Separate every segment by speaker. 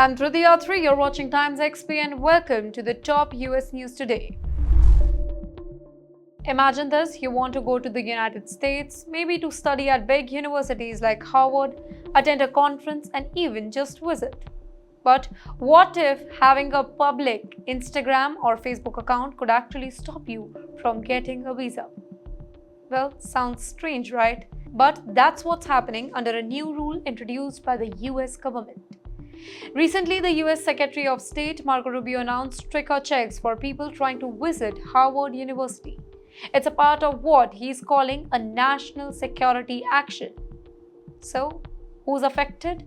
Speaker 1: I'm Gujarati, you're watching TimesXP and welcome to the top US news today. Imagine this, you want to go to the United States, maybe to study at big universities like Harvard, attend a conference and even just visit. But what if having a public Instagram or Facebook account could actually stop you from getting a visa? Well, sounds strange, right? But that's what's happening under a new rule introduced by the US government. Recently, the US Secretary of State Marco Rubio announced stricter checks for people trying to visit Harvard University. It's a part of what he's calling a national security action. So, who's affected?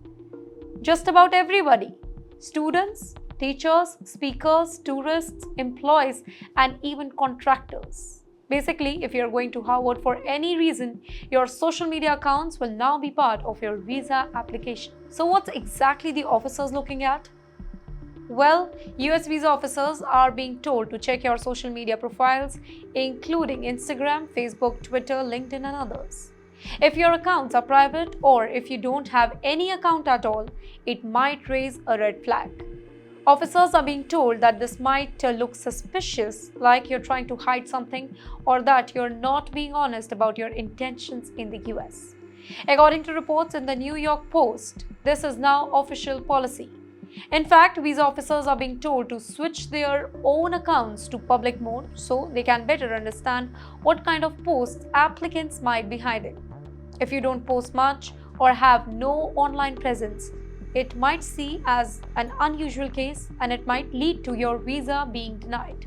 Speaker 1: Just about everybody. Students, teachers, speakers, tourists, employees, and even contractors. Basically, if you're going to Harvard for any reason, your social media accounts will now be part of your visa application. So what's exactly the officers looking at? Well, US visa officers are being told to check your social media profiles, including Instagram, Facebook, Twitter, LinkedIn, and others. If your accounts are private or if you don't have any account at all, it might raise a red flag. Officers are being told that this might look suspicious, like you're trying to hide something or that you're not being honest about your intentions in the US. According to reports in the New York Post, this is now official policy. In fact, visa officers are being told to switch their own accounts to public mode so they can better understand what kind of posts applicants might be hiding. If you don't post much or have no online presence, it might see as an unusual case and it might lead to your visa being denied.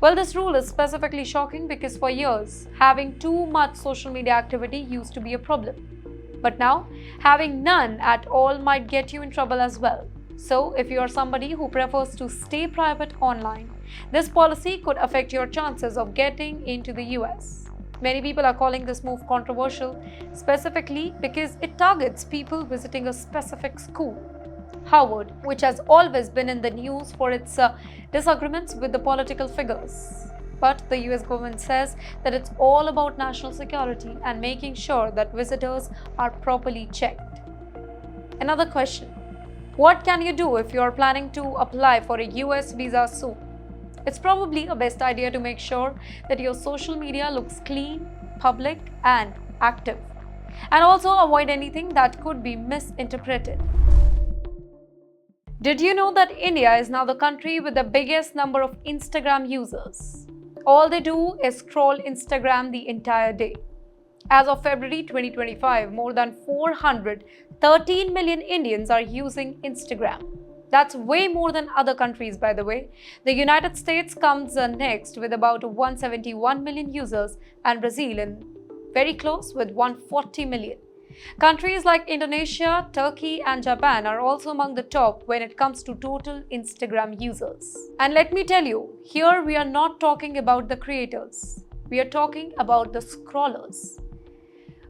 Speaker 1: Well, this rule is specifically shocking because for years, having too much social media activity used to be a problem. But now, having none at all might get you in trouble as well. So, if you are somebody who prefers to stay private online, this policy could affect your chances of getting into the US. Many people are calling this move controversial, specifically because it targets people visiting a specific school, Harvard, which has always been in the news for its disagreements with the political figures. But the US government says that it's all about national security and making sure that visitors are properly checked. Another question: what can you do if you are planning to apply for a US visa soon? It's probably a best idea to make sure that your social media looks clean, public, and active. And also avoid anything that could be misinterpreted. Did you know that India is now the country with the biggest number of Instagram users? All they do is scroll Instagram the entire day. As of February 2025, more than 413 million Indians are using Instagram. That's way more than other countries, by the way. The United States comes next with about 171 million users and Brazil in very close with 140 million. Countries like Indonesia, Turkey and Japan are also among the top when it comes to total Instagram users. And let me tell you, here we are not talking about the creators. We are talking about the scrollers.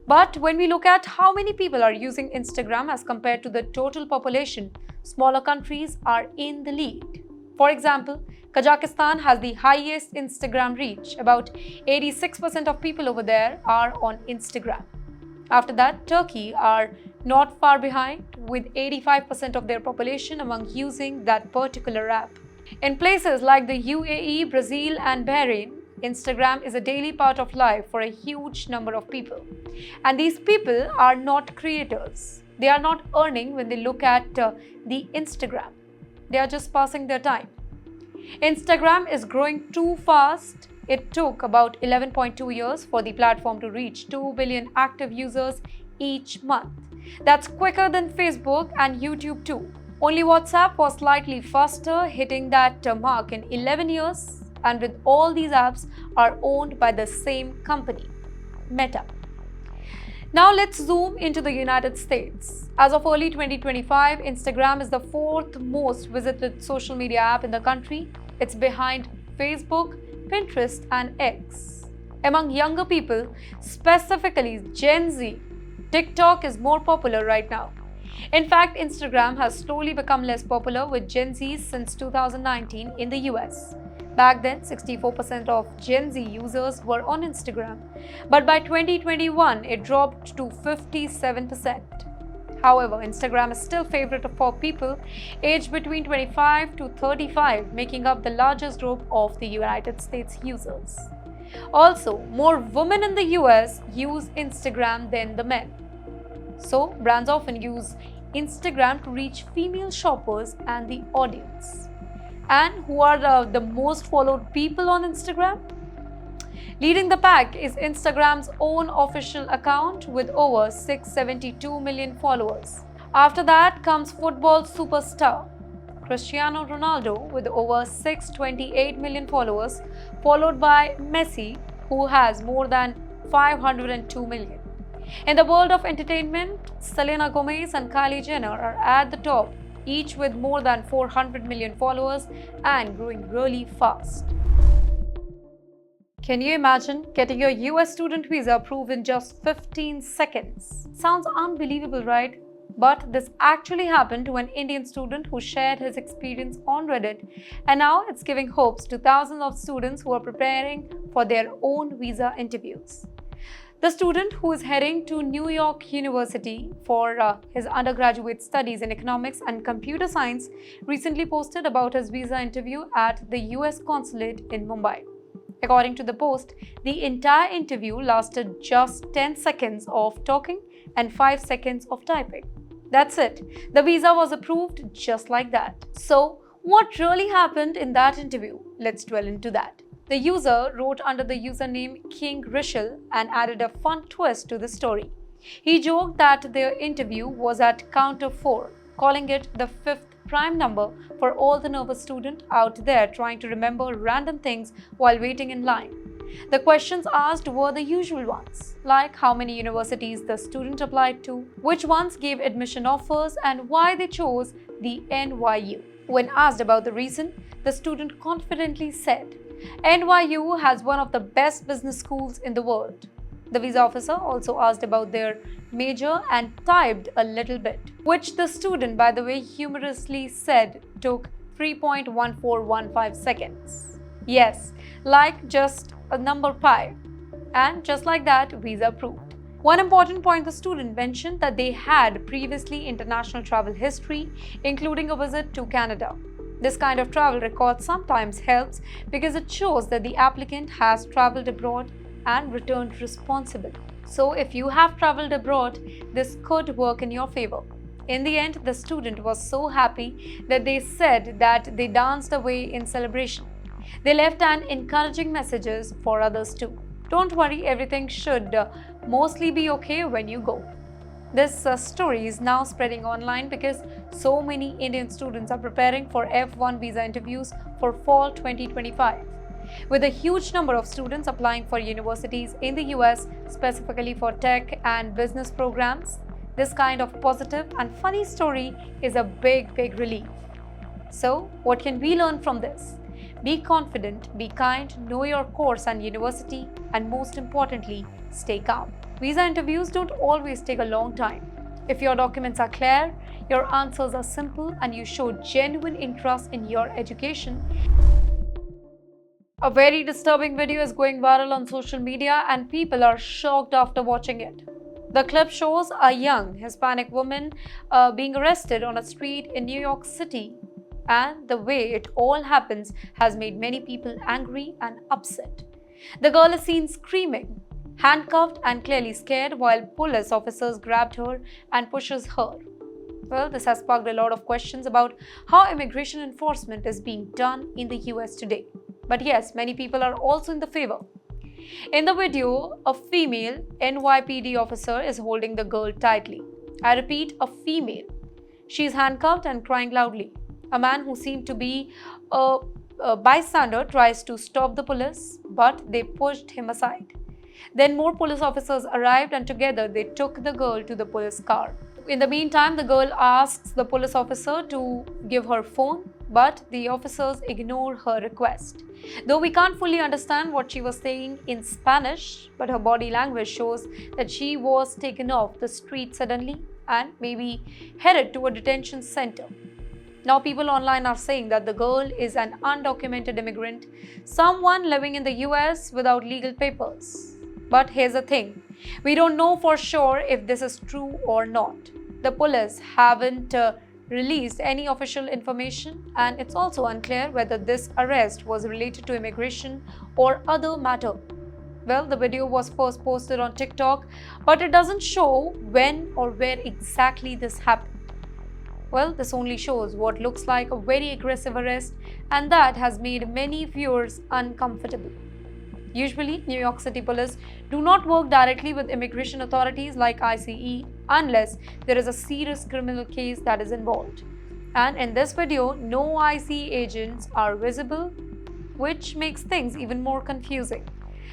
Speaker 1: But when we look at how many people are using Instagram as compared to the total population, smaller countries are in the lead. For example, Kazakhstan has the highest Instagram reach. About 86% of people over there are on Instagram. After that, Turkey are not far behind, with 85% of their population among using that particular app. In places like the UAE, Brazil and Bahrain, Instagram is a daily part of life for a huge number of people. And these people are not creators. They are not earning when they look at the Instagram. They are just passing their time. Instagram is growing too fast. It took about 11.2 years for the platform to reach 2 billion active users each month. That's quicker than Facebook and YouTube too. Only WhatsApp was slightly faster, hitting that mark in 11 years. And with all these apps are owned by the same company, Meta. Now let's zoom into the United States. As of early 2025, Instagram is the fourth most visited social media app in the country. It's behind Facebook, Pinterest and X. Among younger people, specifically Gen Z, TikTok is more popular right now. In fact, Instagram has slowly become less popular with Gen Zs since 2019 in the US. Back then, 64% of Gen Z users were on Instagram, but by 2021, it dropped to 57%. However, Instagram is still favorite for people aged between 25 to 35, making up the largest group of the United States users. Also, more women in the US use Instagram than the men. So, brands often use Instagram to reach female shoppers and the audience. And who are the most followed people on Instagram? Leading the pack is Instagram's own official account with over 672 million followers. After that comes football superstar Cristiano Ronaldo with over 628 million followers, followed by Messi, who has more than 502 million. In the world of entertainment, Selena Gomez and Kylie Jenner are at the top, each with more than 400 million followers and growing really fast. Can you imagine getting your US student visa approved in just 15 seconds? Sounds unbelievable, right? But this actually happened to an Indian student who shared his experience on Reddit, and now it's giving hopes to thousands of students who are preparing for their own visa interviews. The student, who is heading to New York University for his undergraduate studies in economics and computer science, recently posted about his visa interview at the US consulate in Mumbai. According to the post, the entire interview lasted just 10 seconds of talking and 5 seconds of typing. That's it. The visa was approved just like that. So, what really happened in that interview? Let's dwell into that. The user wrote under the username King Rishal and added a fun twist to the story. He joked that their interview was at counter 4, calling it the fifth prime number for all the nervous students out there trying to remember random things while waiting in line. The questions asked were the usual ones, like how many universities the student applied to, which ones gave admission offers, and why they chose the NYU. When asked about the reason, the student confidently said, "NYU has one of the best business schools in the world." The visa officer also asked about their major and typed a little bit, which the student, by the way, humorously said took 3.1415 seconds. Yes, like just a number pi. And just like that, visa approved. One important point, the student mentioned that they had previously international travel history, including a visit to Canada. This kind of travel record sometimes helps because it shows that the applicant has traveled abroad and returned responsibly. So if you have traveled abroad, this could work in your favor. In the end, the student was so happy that they said that they danced away in celebration. They left an encouraging messages for others too. Don't worry, everything should mostly be okay when you go. This story is now spreading online because so many Indian students are preparing for F1 visa interviews for fall 2025. With a huge number of students applying for universities in the US, specifically for tech and business programs, this kind of positive and funny story is a big relief. So, what can we learn from this? Be confident, be kind, know your course and university, and most importantly, stay calm. Visa interviews don't always take a long time. If your documents are clear, your answers are simple, and you show genuine interest in your education. A very disturbing video is going viral on social media, and people are shocked after watching it. The clip shows a young Hispanic woman being arrested on a street in New York City, and the way it all happens has made many people angry and upset. The girl is seen screaming, handcuffed and clearly scared, while police officers grabbed her and pushes her. Well, this has sparked a lot of questions about how immigration enforcement is being done in the US today. But yes, many people are also in the favor. In the video, a female NYPD officer is holding the girl tightly. I repeat, a female. She is handcuffed and crying loudly. A man who seemed to be a bystander tries to stop the police, but they pushed him aside. Then more police officers arrived, and together they took the girl to the police car. In the meantime, the girl asks the police officer to give her phone, but the officers ignore her request. Though we can't fully understand what she was saying in Spanish, but her body language shows that she was taken off the street suddenly and maybe headed to a detention center. Now people online are saying that the girl is an undocumented immigrant, someone living in the US without legal papers. But here's the thing, we don't know for sure if this is true or not. The police haven't released any official information, and it's also unclear whether this arrest was related to immigration or other matter. Well, the video was first posted on TikTok, but it doesn't show when or where exactly this happened. Well, this only shows what looks like a very aggressive arrest, and that has made many viewers uncomfortable. Usually, New York City police do not work directly with immigration authorities like ICE unless there is a serious criminal case that is involved. And in this video, no ICE agents are visible, which makes things even more confusing.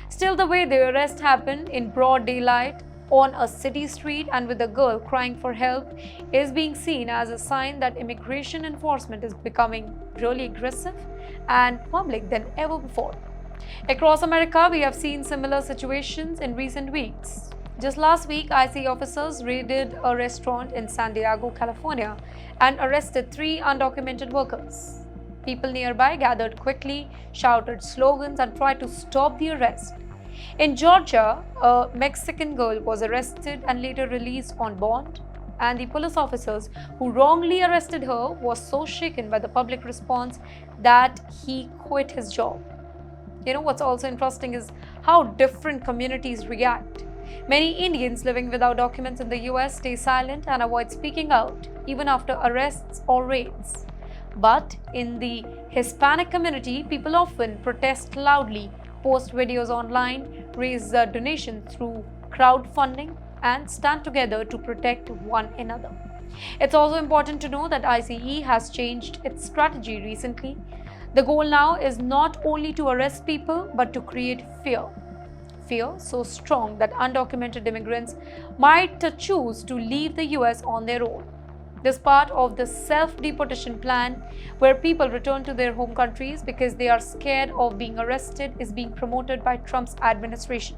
Speaker 1: Still, the way the arrest happened in broad daylight on a city street and with a girl crying for help is being seen as a sign that immigration enforcement is becoming really aggressive and public than ever before. Across America, we have seen similar situations in recent weeks. Just last week, ICE officers raided a restaurant in San Diego, California, and arrested 3 undocumented workers. People nearby gathered quickly, shouted slogans, and tried to stop the arrest. In Georgia, a Mexican girl was arrested and later released on bond, and the police officers who wrongly arrested her was so shaken by the public response that he quit his job. What's also interesting is how different communities react. Many Indians living without documents in the US stay silent and avoid speaking out, even after arrests or raids. But in the Hispanic community, people often protest loudly, post videos online, raise donations through crowdfunding, and stand together to protect one another. It's also important to know that ICE has changed its strategy recently. The goal now is not only to arrest people, but to create fear. Fear so strong that undocumented immigrants might choose to leave the US on their own. This part of the self-deportation plan, where people return to their home countries because they are scared of being arrested, is being promoted by Trump's administration.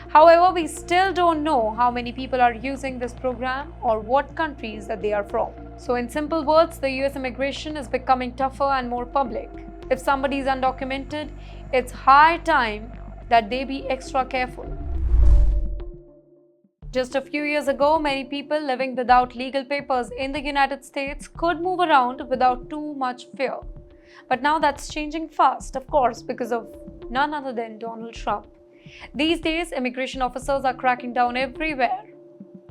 Speaker 1: However, we still don't know how many people are using this program or what countries that they are from. So in simple words, the US immigration is becoming tougher and more public. If somebody is undocumented, it's high time that they be extra careful. Just a few years ago, many people living without legal papers in the United States could move around without too much fear. But now that's changing fast, of course, because of none other than Donald Trump. These days, immigration officers are cracking down everywhere.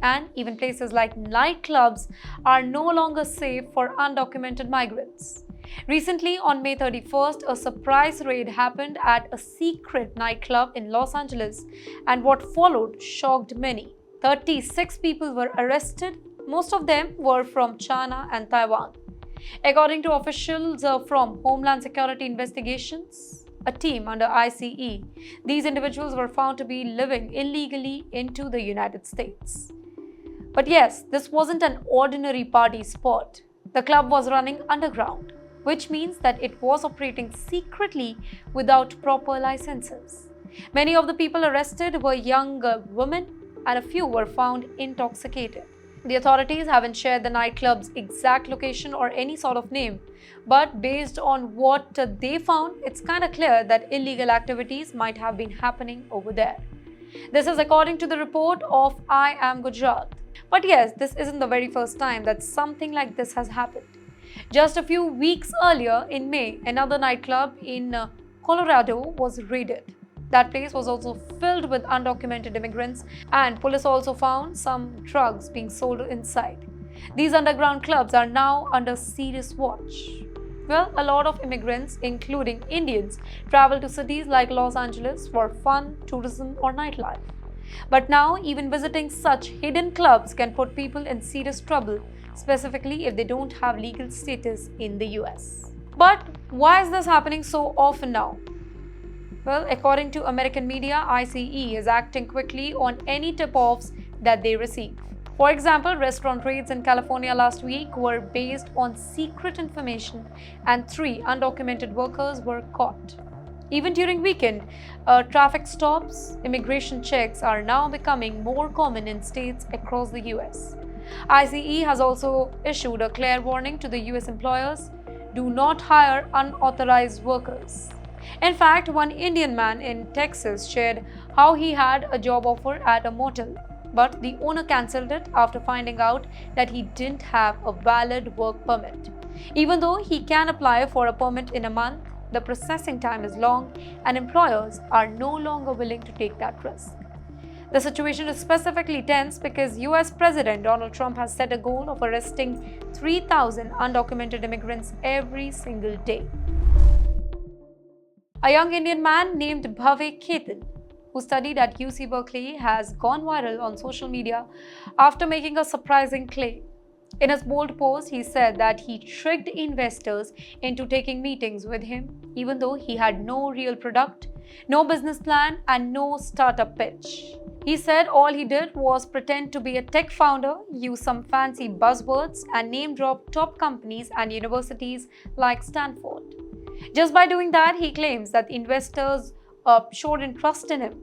Speaker 1: And even places like nightclubs are no longer safe for undocumented migrants. Recently, on May 31st, a surprise raid happened at a secret nightclub in Los Angeles, and what followed shocked many. 36 people were arrested. Most of them were from China and Taiwan. According to officials from Homeland Security Investigations, a team under ICE, these individuals were found to be living illegally into the United States. But yes, this wasn't an ordinary party spot. The club was running underground, which means that it was operating secretly without proper licenses. Many of the people arrested were young women, and a few were found intoxicated. The authorities haven't shared the nightclub's exact location or any sort of name, but based on what they found, it's kind of clear that illegal activities might have been happening over there. This is according to the report of I Am Gujarat. But yes, this isn't the very first time that something like this has happened. Just a few weeks earlier in May, another nightclub in Colorado was raided. That place was also filled with undocumented immigrants, and police also found some drugs being sold inside. These underground clubs are now under serious watch. Well, a lot of immigrants, including Indians, travel to cities like Los Angeles for fun, tourism, or nightlife. But now, even visiting such hidden clubs can put people in serious trouble, specifically if they don't have legal status in the US. But why is this happening so often now? Well, according to American media, ICE is acting quickly on any tip-offs that they receive. For example, restaurant raids in California last week were based on secret information, and 3 undocumented workers were caught. Even during weekend traffic stops, immigration checks are now becoming more common in states across the US. ICE has also issued a clear warning to the US employers: do not hire unauthorized workers. In fact, one Indian man in Texas shared how he had a job offer at a motel. But the owner cancelled it after finding out that he didn't have a valid work permit. Even though he can apply for a permit in a month, the processing time is long and employers are no longer willing to take that risk. The situation is specifically tense because US President Donald Trump has set a goal of arresting 3,000 undocumented immigrants every single day. A young Indian man named Bhavik Ketan, who studied at UC Berkeley, has gone viral on social media after making a surprising claim. In his bold post, he said that he tricked investors into taking meetings with him, even though he had no real product, no business plan, and no startup pitch. He said all he did was pretend to be a tech founder, use some fancy buzzwords, and name drop top companies and universities like Stanford. Just by doing that, he claims that investors showed interest in him.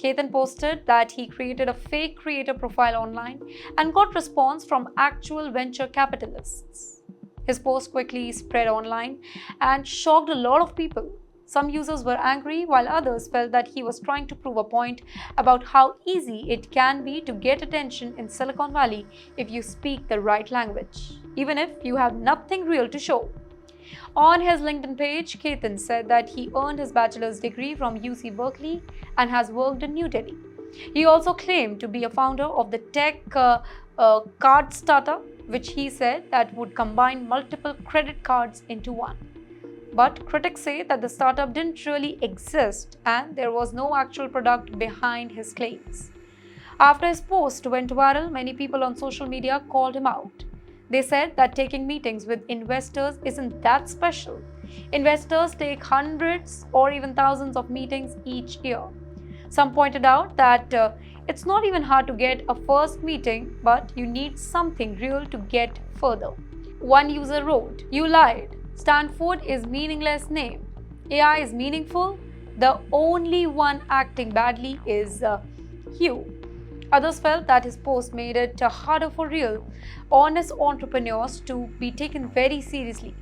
Speaker 1: Ketan posted that he created a fake creator profile online and got response from actual venture capitalists. His post quickly spread online and shocked a lot of people. Some users were angry, while others felt that he was trying to prove a point about how easy it can be to get attention in Silicon Valley if you speak the right language, even if you have nothing real to show. On his LinkedIn page, Ketan said that he earned his bachelor's degree from UC Berkeley and has worked in New Delhi. He also claimed to be a founder of the tech card startup, which he said that would combine multiple credit cards into one. But critics say that the startup didn't really exist and there was no actual product behind his claims. After his post went viral, many people on social media called him out. They said that taking meetings with investors isn't that special. Investors take hundreds or even thousands of meetings each year. Some pointed out that it's not even hard to get a first meeting, but you need something real to get further. One user wrote, "You lied. Stanford is meaningless name. AI is meaningful. The only one acting badly is you." Others felt that his post made it harder for real, honest entrepreneurs to be taken very seriously.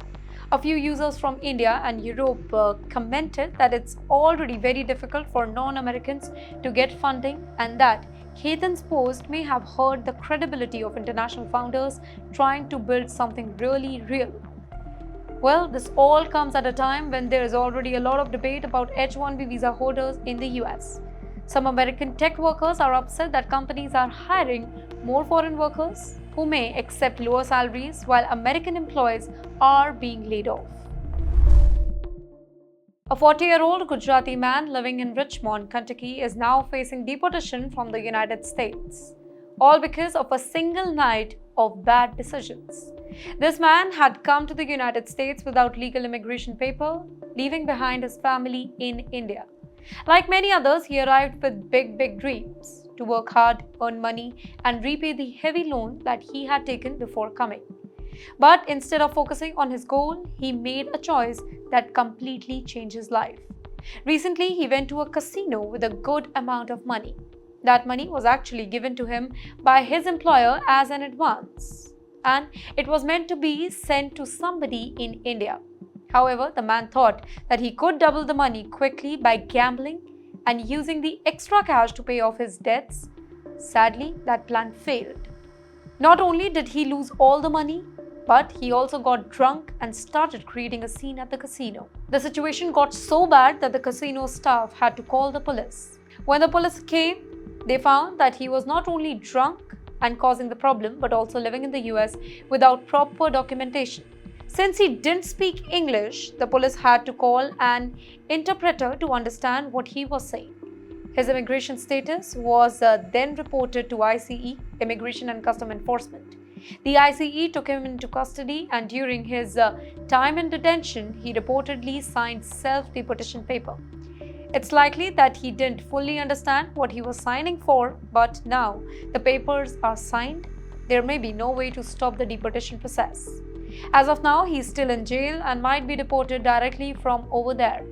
Speaker 1: A few users from India and Europe commented that it's already very difficult for non-Americans to get funding and that Ketan's post may have hurt the credibility of international founders trying to build something really real. Well, this all comes at a time when there is already a lot of debate about H-1B visa holders in the US. Some American tech workers are upset that companies are hiring more foreign workers who may accept lower salaries while American employees are being laid off. A 40-year-old Gujarati man living in Richmond, Kentucky is now facing deportation from the United States, all because of a single night of bad decisions. This man had come to the United States without legal immigration paper, leaving behind his family in India. Like many others, he arrived with big dreams to work hard, earn money, and repay the heavy loan that he had taken before coming. But instead of focusing on his goal, he made a choice that completely changed his life. Recently, he went to a casino with a good amount of money. That money was actually given to him by his employer as an advance, and it was meant to be sent to somebody in India. However, the man thought that he could double the money quickly by gambling and using the extra cash to pay off his debts. Sadly, that plan failed. Not only did he lose all the money, but he also got drunk and started creating a scene at the casino. The situation got so bad that the casino staff had to call the police. When the police came, they found that he was not only drunk and causing the problem, but also living in the US without proper documentation. Since he didn't speak English, the police had to call an interpreter to understand what he was saying. His immigration status was then reported to ICE, Immigration and Custom Enforcement. The ICE took him into custody, and during his time in detention, he reportedly signed self-deportation paper. It's likely that he didn't fully understand what he was signing for, but now the papers are signed. There may be no way to stop the deportation process. As of now, he's still in jail and might be deported directly from over there.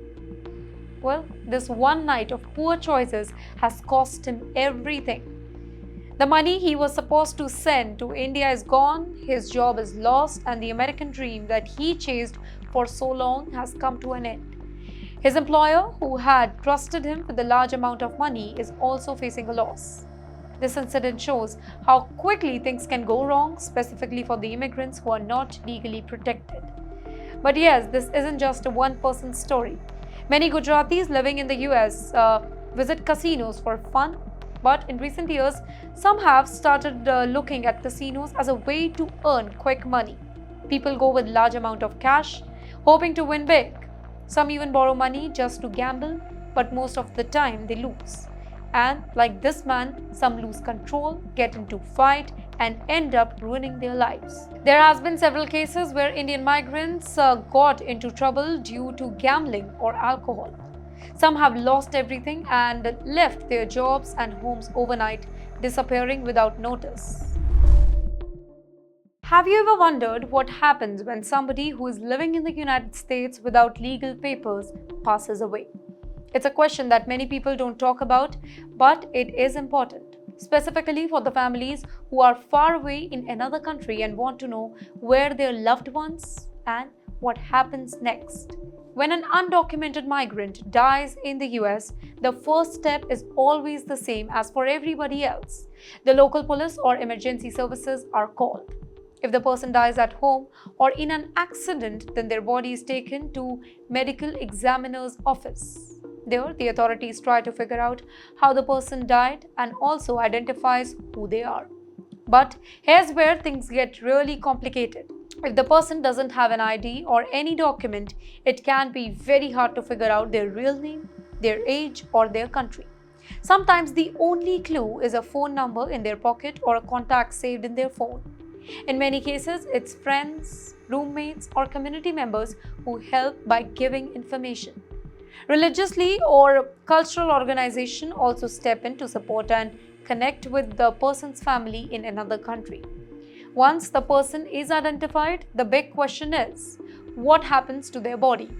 Speaker 1: Well, this one night of poor choices has cost him everything. The money he was supposed to send to India is gone, his job is lost, and the American dream that he chased for so long has come to an end. His employer, who had trusted him with a large amount of money, is also facing a loss. This incident shows how quickly things can go wrong, specifically for the immigrants who are not legally protected. But yes, this isn't just a one-person story. Many Gujaratis living in the US visit casinos for fun, but in recent years, some have started looking at casinos as a way to earn quick money. People go with large amount of cash, hoping to win big. Some even borrow money just to gamble, but most of the time they lose. And like this man, some lose control, get into fight, and end up ruining their lives. There has been several cases where Indian migrants got into trouble due to gambling or alcohol. Some have lost everything and left their jobs and homes overnight, disappearing without notice. Have you ever wondered what happens when somebody who is living in the United States without legal papers passes away? It's a question that many people don't talk about, but it is important, specifically for the families who are far away in another country and want to know where their loved ones and what happens next. When an undocumented migrant dies in the US, the first step is always the same as for everybody else. The local police or emergency services are called. If the person dies at home or in an accident, then their body is taken to medical examiner's office. There, the authorities try to figure out how the person died and also identifies who they are. But here's where things get really complicated. If the person doesn't have an ID or any document, it can be very hard to figure out their real name, their age, or their country. Sometimes the only clue is a phone number in their pocket or a contact saved in their phone. In many cases, it's friends, roommates, or community members who help by giving information. Religiously or cultural organizations also step in to support and connect with the person's family in another country. Once the person is identified, the big question is, what happens to their body?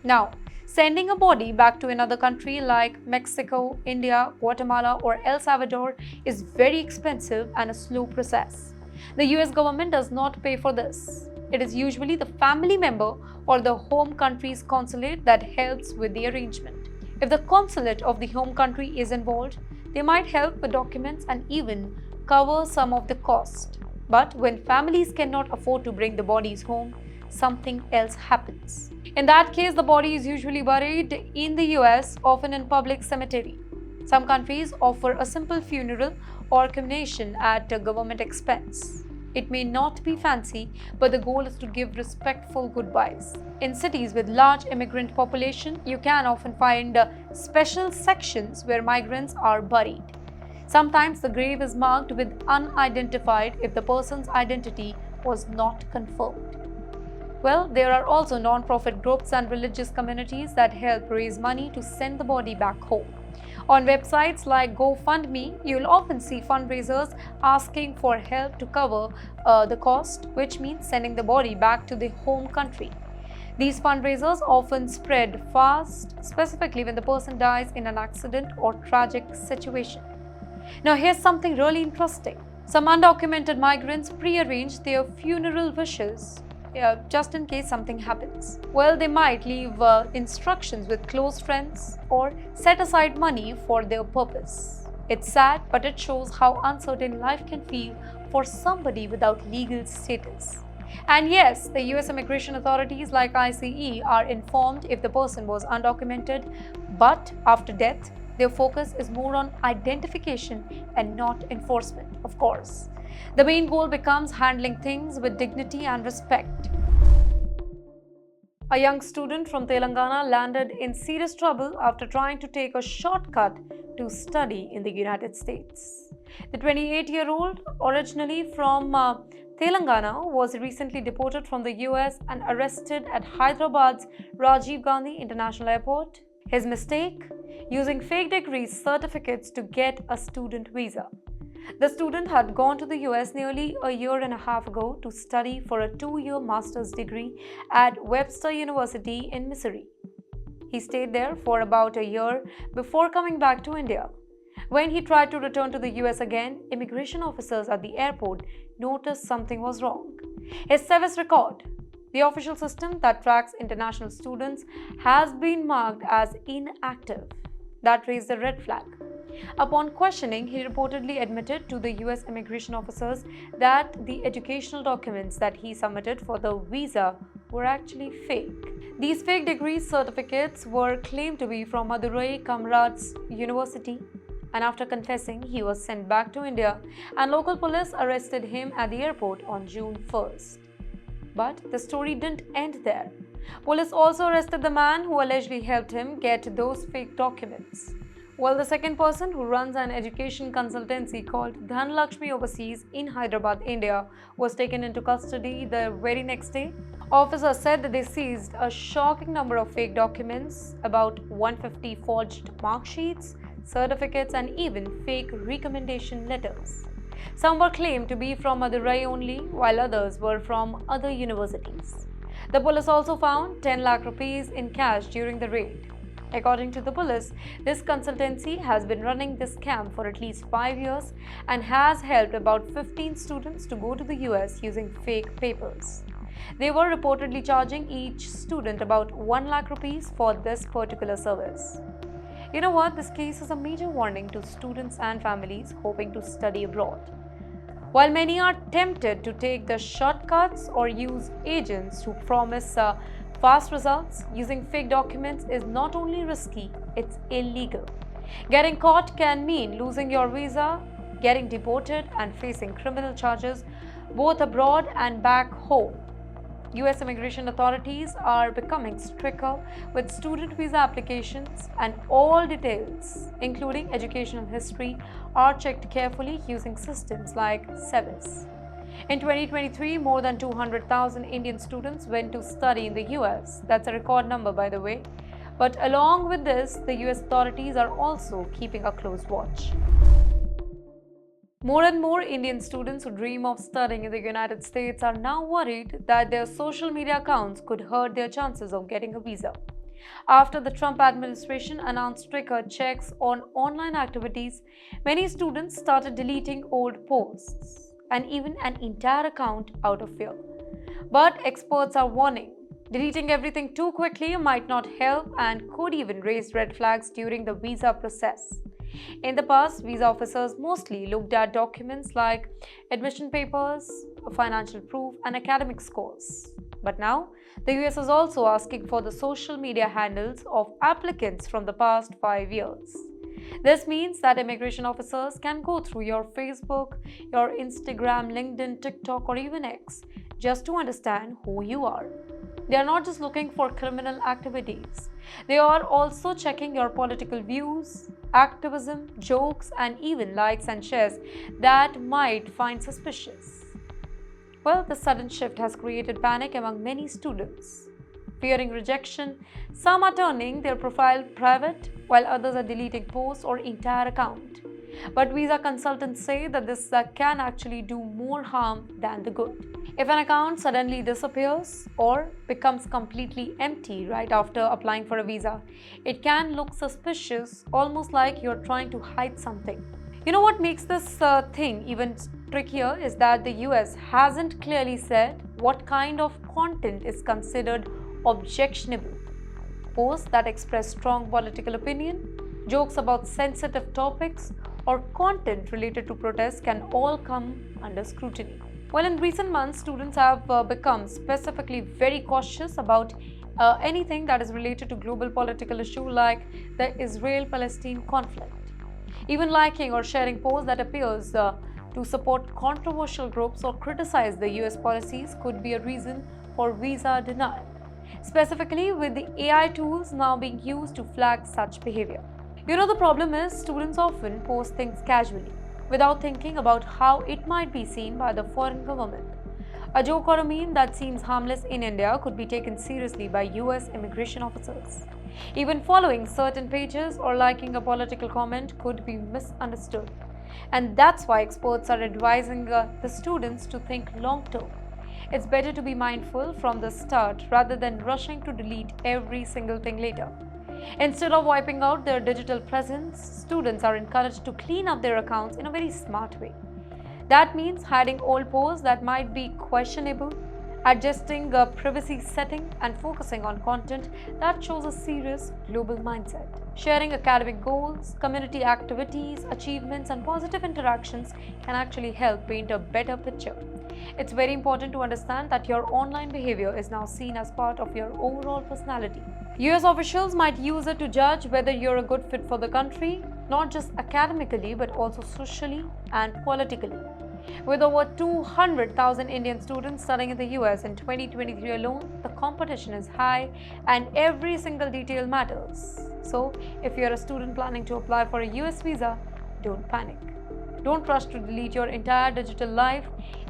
Speaker 1: Now, sending a body back to another country like Mexico, India, Guatemala, or El Salvador is very expensive and a slow process. The US government does not pay for this. It is usually the family member or the home country's consulate that helps with the arrangement. If the consulate of the home country is involved, they might help with documents and even cover some of the cost. But when families cannot afford to bring the bodies home, something else happens. In that case, the body is usually buried in the US, often in public cemetery. Some countries offer a simple funeral or cremation at a government expense. It may not be fancy, but the goal is to give respectful goodbyes. In cities with large immigrant population, you can often find special sections where migrants are buried. Sometimes the grave is marked with unidentified if the person's identity was not confirmed. Well, there are also non-profit groups and religious communities that help raise money to send the body back home. On websites like GoFundMe, you'll often see fundraisers asking for help to cover the cost, which means sending the body back to the home country. These fundraisers often spread fast, specifically when the person dies in an accident or tragic situation. Now, here's something really interesting. Some undocumented migrants pre-arrange their funeral wishes just in case something happens. Well, they might leave instructions with close friends or set aside money for their purpose. It's sad, but it shows how uncertain life can feel for somebody without legal status. And yes, the US immigration authorities like ICE are informed if the person was undocumented, but after death, their focus is more on identification and not enforcement, of course. The main goal becomes handling things with dignity and respect. A young student from Telangana landed in serious trouble after trying to take a shortcut to study in the United States. The 28-year-old, originally from Telangana, was recently deported from the US and arrested at Hyderabad's Rajiv Gandhi International Airport. His mistake? Using fake degree certificates to get a student visa. The student had gone to the US nearly a year and a half ago to study for a 2-year master's degree at Webster University in Missouri. He stayed there for about a year before coming back to India. When he tried to return to the US again, immigration officers at the airport noticed something was wrong. His service record, the official system that tracks international students, has been marked as inactive. That raised a red flag. Upon questioning, he reportedly admitted to the US immigration officers that the educational documents that he submitted for the visa were actually fake. These fake degree certificates were claimed to be from Madurai Kamraj's University, and after confessing, he was sent back to India, and local police arrested him at the airport on June 1st. But the story didn't end there. Police also arrested the man who allegedly helped him get those fake documents. Well, the second person, who runs an education consultancy called Dhanlakshmi Overseas in Hyderabad, India, was taken into custody the very next day. Officers said that they seized a shocking number of fake documents, about 150 forged mark sheets, certificates, and even fake recommendation letters. Some were claimed to be from Madurai only, while others were from other universities. The police also found 10 lakh rupees in cash during the raid. According to the police, this consultancy has been running this scam for at least 5 years and has helped about 15 students to go to the US using fake papers. They were reportedly charging each student about 1 lakh rupees for this particular service. You know what? This case is a major warning to students and families hoping to study abroad. While many are tempted to take the shortcuts or use agents who promise fast results, using fake documents is not only risky, it's illegal. Getting caught can mean losing your visa, getting deported, and facing criminal charges both abroad and back home. US immigration authorities are becoming stricter with student visa applications, and all details, including educational history, are checked carefully using systems like SEVIS. In 2023, more than 200,000 Indian students went to study in the US. That's a record number, by the way. But along with this, the US authorities are also keeping a close watch. More and more Indian students who dream of studying in the United States are now worried that their social media accounts could hurt their chances of getting a visa. After the Trump administration announced stricter checks on online activities, many students started deleting old posts and even an entire account out of fear. But experts are warning, deleting everything too quickly might not help and could even raise red flags during the visa process. In the past, visa officers mostly looked at documents like admission papers, financial proof, and academic scores. But now, the US is also asking for the social media handles of applicants from the past 5 years. This means that immigration officers can go through your Facebook, your Instagram, LinkedIn, TikTok, or even X just to understand who you are. They are not just looking for criminal activities. They are also checking your political views, activism, jokes, and even likes and shares that might find suspicious. Well, the sudden shift has created panic among many students. Fearing rejection, some are turning their profile private, while others are deleting posts or entire account. But visa consultants say that this can actually do more harm than the good. If an account suddenly disappears or becomes completely empty right after applying for a visa, it can look suspicious, almost like you're trying to hide something. You know what makes this thing even trickier is that the US hasn't clearly said what kind of content is considered objectionable. Posts that express strong political opinion, jokes about sensitive topics, or content related to protests can all come under scrutiny. Well, in recent months, students have become specifically very cautious about anything that is related to global political issue like the Israel-Palestine conflict. Even liking or sharing posts that appears to support controversial groups or criticize the US policies could be a reason for visa denial, specifically with the AI tools now being used to flag such behavior. You know, the problem is students often post things casually, without thinking about how it might be seen by the foreign government. A joke or a meme that seems harmless in India could be taken seriously by US immigration officers. Even following certain pages or liking a political comment could be misunderstood. And that's why experts are advising the students to think long term. It's better to be mindful from the start rather than rushing to delete every single thing later. Instead of wiping out their digital presence, students are encouraged to clean up their accounts in a very smart way. That means hiding old posts that might be questionable, adjusting a privacy setting, and focusing on content that shows a serious global mindset. Sharing academic goals, community activities, achievements, and positive interactions can actually help paint a better picture. It's very important to understand that your online behavior is now seen as part of your overall personality. US officials might use it to judge whether you're a good fit for the country, not just academically but also socially and politically. With over 200,000 Indian students studying in the US in 2023 alone, the competition is high and every single detail matters. So, if you're a student planning to apply for a US visa, don't panic. Don't rush to delete your entire digital life.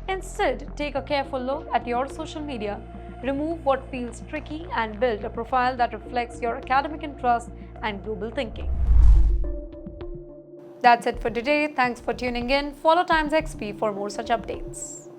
Speaker 1: Instead, take a careful look at your social media, remove what feels tricky, and build a profile that reflects your academic interests and global thinking. That's it for today. Thanks for tuning in. Follow TimesXP for more such updates.